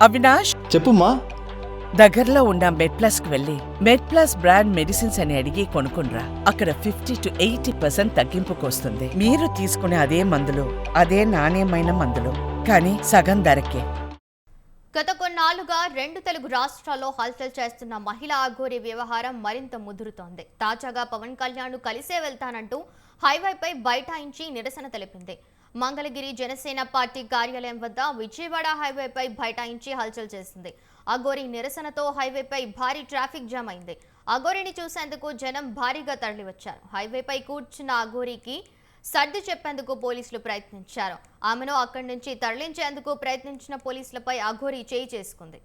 అవినాష్, చెప్పుమా. దగ్గరలో ఉన్న మెడ్ప్లస్ కు వెళ్ళి మెడ్ప్లస్ బ్రాండ్ మెడిసిన్స్ అని అడిగి కొనుక్కునరా. అక్కడ 50 to 80% తగ్గింపుకు వస్తుంది. మీరు తీసుకునే అదే మందులు, అదే నాణ్యమైన మందులు, కానీ సగం ధరకే. గత కొన్నాళ్లుగా 2 తెలుగు రాష్ట్రాల్లో హల్చల్ చేస్తున్న మహిళా అఘోరి వ్యవహారం మరింత ముదురుతోంది. తాజాగా పవన్ కళ్యాణ్ కలిసే వెళ్తానంటూ హైవేపై బైఠాయించి నిరసన తెలిపింది. మంగళగిరి జనసేన పార్టీ కార్యాలయం వద్ద విజయవాడ హైవేపై బైఠాయించి హల్చల్ చేసింది. అఘోరి నిరసనతో హైవేపై భారీ ట్రాఫిక్ జామ్ అయింది. అఘోరిని చూసేందుకు జనం భారీగా తరలివచ్చారు. హైవేపై కూర్చున్న అఘోరికి సర్ది చెప్పేందుకు పోలీసులు ప్రయత్నించారు. ఆమెను అక్కడి నుంచి తరలించేందుకు ప్రయత్నించిన పోలీసులపై అఘోరి చేయి చేసుకుంది.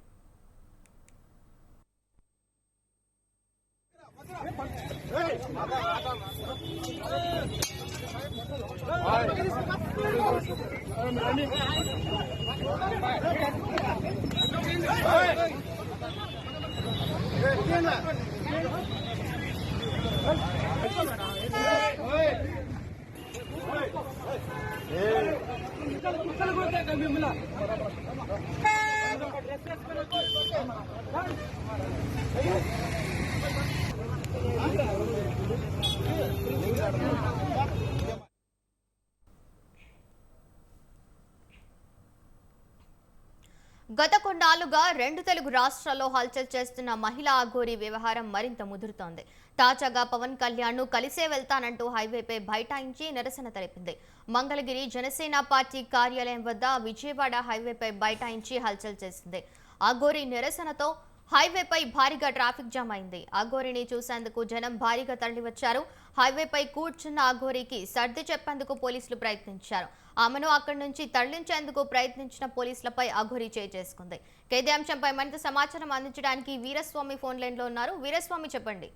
గత కొన్నాళ్లుగా 2 తెలుగు రాష్ట్రాల్లో హల్చల్ చేస్తున్న మహిళా అఘోరి వ్యవహారం మరింత ముదురుతోంది. తాజాగా పవన్ కళ్యాణ్ కలిసే వెళ్తానంటూ హైవేపై బైఠాయించి నిరసన తెలిపింది. మంగళగిరి జనసేన పార్టీ కార్యాలయం వద్ద విజయవాడ హైవేపై బైఠాయించి హల్చల్ చేసింది. అఘోరి నిరసనతో హైవేపై భారీగా ట్రాఫిక్ జామ్ అయింది. అఘోరిని చూసేందుకు జనం భారీగా తరలివచ్చారు. హైవేపై కూర్చున్న అఘోరికి సర్ది చెప్పేందుకు పోలీసులు ప్రయత్నించారు. ఆమెను అక్కడి నుంచి తరలించేందుకు ప్రయత్నించిన పోలీసులపై అఘోరి చేయి చేసుకుంది. ఇదే అంశంపై మరింత సమాచారం అందించడానికి వీరస్వామి ఫోన్ లైన్ లో ఉన్నారు. వీరస్వామి, చెప్పండి.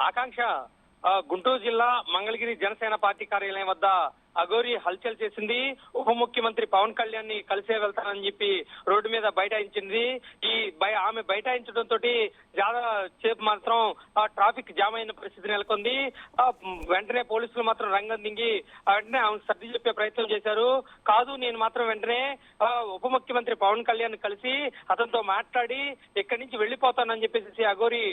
ఆకాంక్ష, గుంటూరు జిల్లా మంగళగిరి జనసేన పార్టీ కార్యాలయం వద్ద అఘోరి హల్చల్ చేసింది. ఉప ముఖ్యమంత్రి పవన్ కళ్యాణ్ ని కలిసే వెళ్తానని చెప్పి రోడ్డు మీద బైఠాయించింది. ఆమె బైఠాయించడంతో చాలా సేపు మాత్రం ట్రాఫిక్ జామ్ అయిన పరిస్థితి నెలకొంది. వెంటనే పోలీసులు మాత్రం రంగం దిగి వెంటనే ఆమె సర్ది చెప్పే ప్రయత్నం చేశారు. కాదు, నేను మాత్రం వెంటనే ఉప ముఖ్యమంత్రి పవన్ కళ్యాణ్ కలిసి అతనితో మాట్లాడి ఇక్కడి నుంచి వెళ్లిపోతానని చెప్పేసి అఘోరి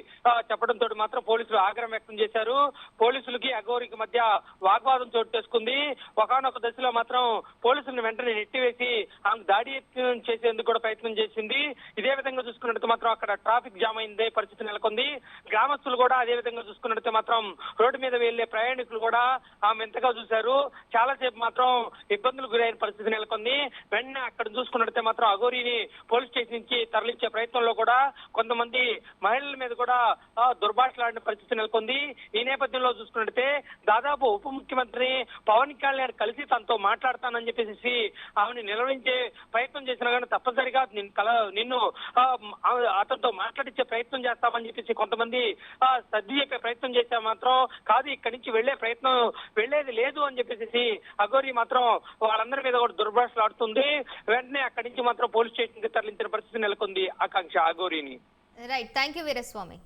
చెప్పడంతో మాత్రం పోలీసులు ఆగ్రహం వ్యక్తం చేశారు. పోలీసులకి అఘోరికి మధ్య వాగ్వాదం చోటు చేసుకుంది. ఒకనొక దశలో మాత్రం పోలీసులను వెంటనే నెట్టివేసి ఆమె దాడి చేసేందుకు కూడా ప్రయత్నం చేసింది. ఇదే విధంగా చూసుకున్నట్టు మాత్రం అక్కడ ట్రాఫిక్ జామ్ అయిందే పరిస్థితి నెలకొంది. గ్రామస్తులు కూడా అదే విధంగా చూసుకున్నట్టు మాత్రం రోడ్డు మీద వెళ్లే ప్రయాణికులు కూడా ఆమె ఎంతగా చూశారు. చాలా సేపు మాత్రం ఇబ్బందులు గురైన పరిస్థితి నెలకొంది. వెంటనే అక్కడ చూసుకున్నట్టే మాత్రం అఘోరిని పోలీస్ స్టేషన్ నుంచి తరలించే ప్రయత్నంలో కూడా కొంతమంది మహిళల మీద కూడా దుర్భాషలాడిన పరిస్థితి నెలకొంది. ఈ నేపథ్యంలో చూసుకున్నట్టే దాదాపు ఉప ముఖ్యమంత్రి పవన్ కళ్యాణ్ కలిసి తనతో మాట్లాడతానని చెప్పేసి ఆమెను నిలవరించే ప్రయత్నం చేసినా కానీ తప్పనిసరిగా నిన్ను అతనితో మాట్లాడించే ప్రయత్నం చేస్తామని చెప్పేసి కొంతమంది సర్ది చెప్పే ప్రయత్నం చేస్తే మాత్రం కాదు, ఇక్కడి నుంచి వెళ్లేది లేదు అని చెప్పేసి అఘోరి మాత్రం వాళ్ళందరి మీద కూడా దుర్భాషలు ఆడుతుంది. వెంటనే అక్కడి నుంచి మాత్రం పోలీస్ స్టేషన్ కి తరలించిన పరిస్థితి నెలకొంది. ఆకాంక్ష, అఘోరిని. Right, thank you Veeraswamy.